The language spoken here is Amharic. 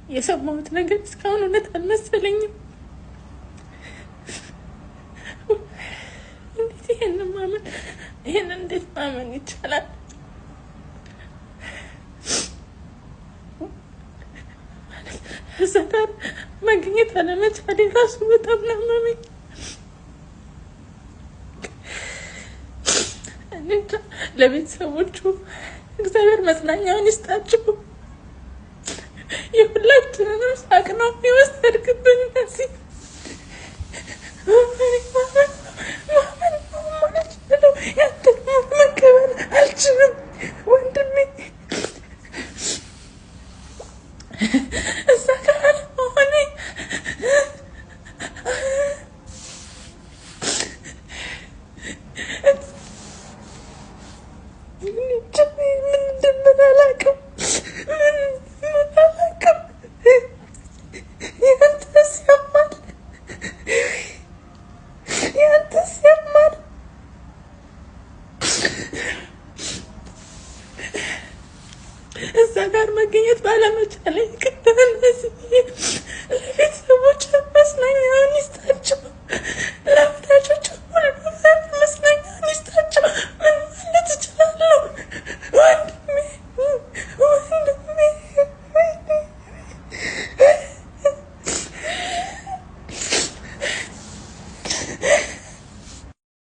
የሰማሁት ነገር እስካሁን እውነት አልመሰለኝም። እንዴት ይሄንን እንዴት ማመን ይቻላል? እዛ ጋር መገኘት አለመቻሌ ራሱ በጣም ነው ያመመኝ። ለቤተሰቦቹ እግዚአብሔር መጽናኛውን ይስጣችሁ። የሁላችንንም ሳቅ ነው የወሰድክብን። እነዚህ ያንተን መቀበል አልችልም ወንድሜ። እዛ ጋር ሆኔ ምን እንደምን አላውቅም። ያንተስ ያማል። እዛ ጋር መገኘት ባለመቻሌ ለቤተሰቦች